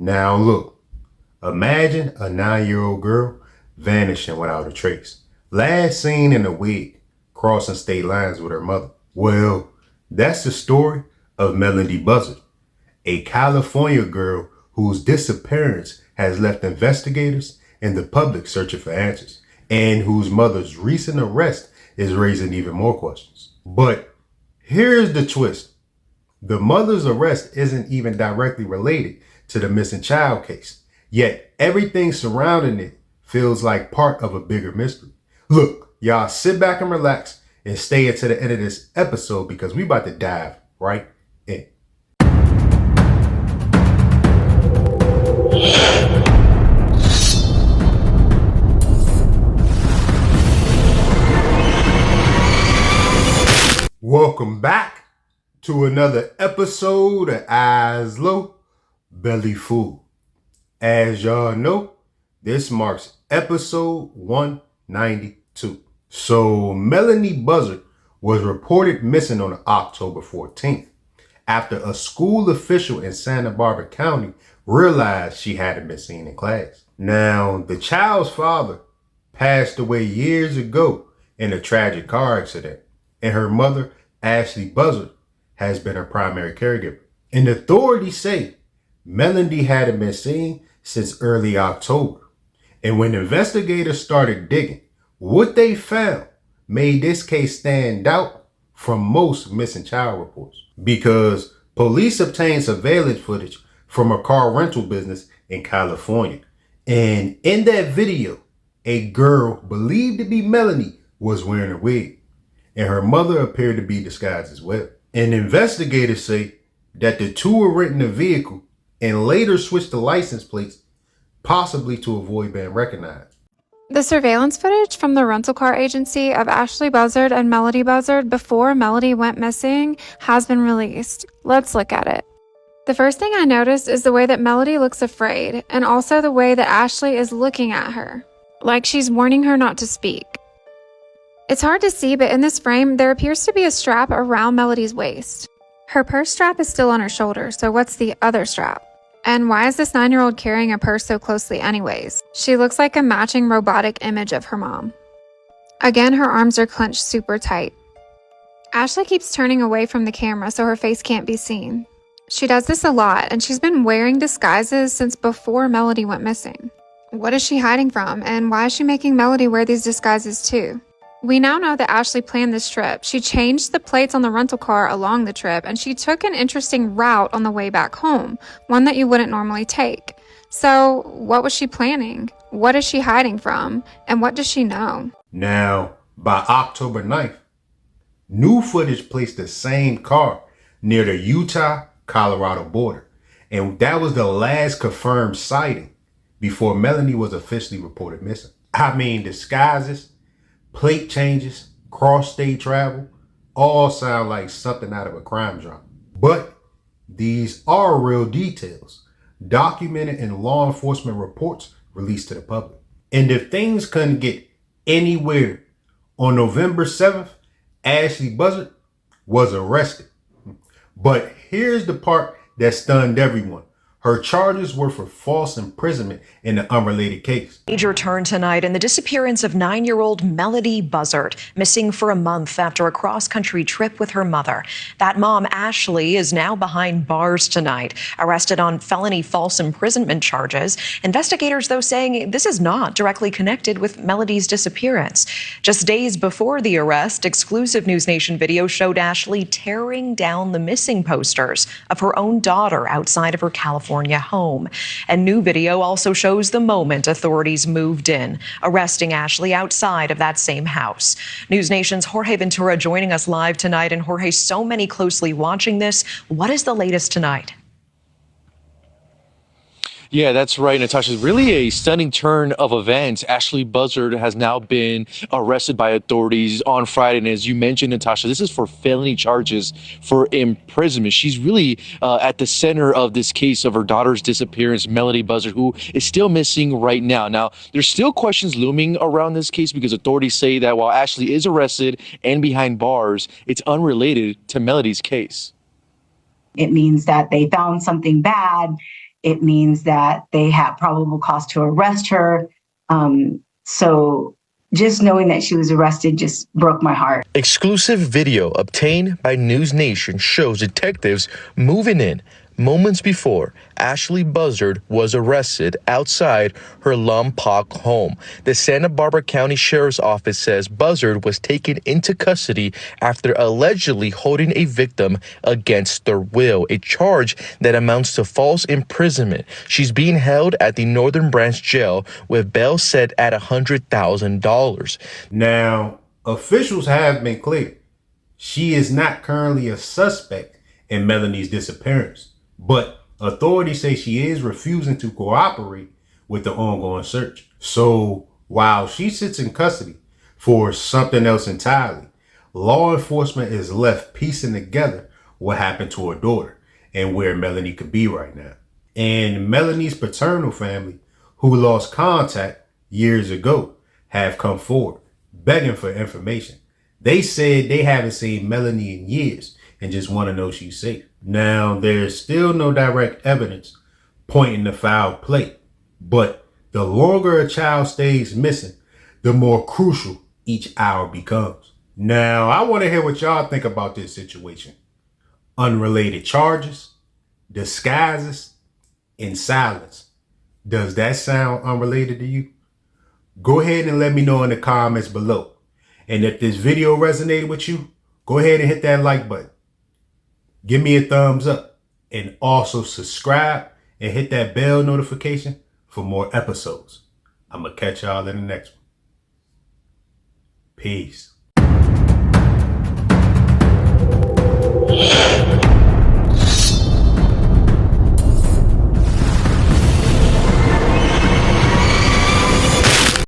Now look, imagine a 9-year-old girl vanishing without a trace. Last seen in a wig, crossing state lines with her mother. Well, that's the story of Melodee Buzzard, a California girl whose disappearance has left investigators and the public searching for answers, and whose mother's recent arrest is raising even more questions. But here's the twist. The mother's arrest isn't even directly related to the missing child case, yet everything surrounding it feels like part of a bigger mystery. Look, y'all sit back and relax and stay until the end of this episode because we about to dive right in. Welcome back to another episode of Eyes Low, Belly Full. As y'all know, this marks episode 192. So Melodee Buzzard was reported missing on October 14th after a school official in Santa Barbara County realized she hadn't been seen in class. Now, the child's father passed away years ago in a tragic car accident, and her mother, Ashley Buzzard, has been her primary caregiver. And authorities say Melodee hadn't been seen since early October. And when investigators started digging, what they found made this case stand out from most missing child reports, because police obtained surveillance footage from a car rental business in California. And in that video, a girl believed to be Melodee was wearing a wig, and her mother appeared to be disguised as well. And investigators say that the two were renting a vehicle and later switched the license plates, possibly to avoid being recognized. The surveillance footage from the rental car agency of Ashley Buzzard and Melodee Buzzard before Melodee went missing has been released. Let's look at it. The first thing I noticed is the way that Melodee looks afraid, and also the way that Ashley is looking at her, like she's warning her not to speak. It's hard to see, but in this frame, there appears to be a strap around Melodee's waist. Her purse strap is still on her shoulder, so what's the other strap? And why is this 9-year-old carrying a purse so closely anyways? She looks like a matching robotic image of her mom. Again, her arms are clenched super tight. Ashley keeps turning away from the camera so her face can't be seen. She does this a lot, and she's been wearing disguises since before Melodee went missing. What is she hiding from, and why is she making Melodee wear these disguises too? We now know that Ashley planned this trip. She changed the plates on the rental car along the trip, and she took an interesting route on the way back home, one that you wouldn't normally take. So, what was she planning? What is she hiding from? And what does she know? Now, by October 9th, new footage placed the same car near the Utah-Colorado border, and that was the last confirmed sighting before Melodee was officially reported missing. I mean, disguises, plate changes, cross-state travel, all sound like something out of a crime drama. But these are real details, documented in law enforcement reports released to the public. And if things couldn't get any weirder, on November 7th, Ashley Buzzard was arrested. But here's the part that stunned everyone. Her charges were for false imprisonment in the unrelated case. Major turn tonight in the disappearance of 9-year-old Melodee Buzzard, missing for a month after a cross-country trip with her mother. That mom, Ashley, is now behind bars tonight, arrested on felony false imprisonment charges. Investigators, though, saying this is not directly connected with Melodee's disappearance. Just days before the arrest, exclusive News Nation video showed Ashley tearing down the missing posters of her own daughter outside of her California home. And new video also shows the moment authorities moved in, arresting Ashley outside of that same house. News Nation's Jorge Ventura joining us live tonight. And Jorge, so many closely watching this. What is the latest tonight? Yeah, that's right, Natasha. Really a stunning turn of events. Ashley Buzzard has now been arrested by authorities on Friday. And as you mentioned, Natasha, this is for felony charges for imprisonment. She's really at the center of this case of her daughter's disappearance, Melodee Buzzard, who is still missing right now. Now, there's still questions looming around this case because authorities say that while Ashley is arrested and behind bars, it's unrelated to Melodee's case. It means that they found something bad It means that they had probable cause to arrest her. So just knowing that she was arrested just broke my heart. Exclusive video obtained by News Nation shows detectives moving in moments before Ashley Buzzard was arrested outside her Lompoc home. The Santa Barbara County Sheriff's Office says Buzzard was taken into custody after allegedly holding a victim against their will, a charge that amounts to false imprisonment. She's being held at the Northern Branch Jail with bail set at $100,000. Now, officials have been clear. She is not currently a suspect in Melanie's disappearance, but authorities say she is refusing to cooperate with the ongoing search. So while she sits in custody for something else entirely, law enforcement is left piecing together what happened to her daughter and where Melanie could be right now. And Melanie's paternal family, who lost contact years ago, have come forward begging for information. They said they haven't seen Melanie in years and just want to know she's safe. Now, there's still no direct evidence pointing to foul play, but the longer a child stays missing, the more crucial each hour becomes. Now, I want to hear what y'all think about this situation. Unrelated charges, disguises, and silence. Does that sound unrelated to you? Go ahead and let me know in the comments below. And if this video resonated with you, go ahead and hit that like button. Give me a thumbs up and also subscribe and hit that bell notification for more episodes. I'm going to catch y'all in the next one. Peace.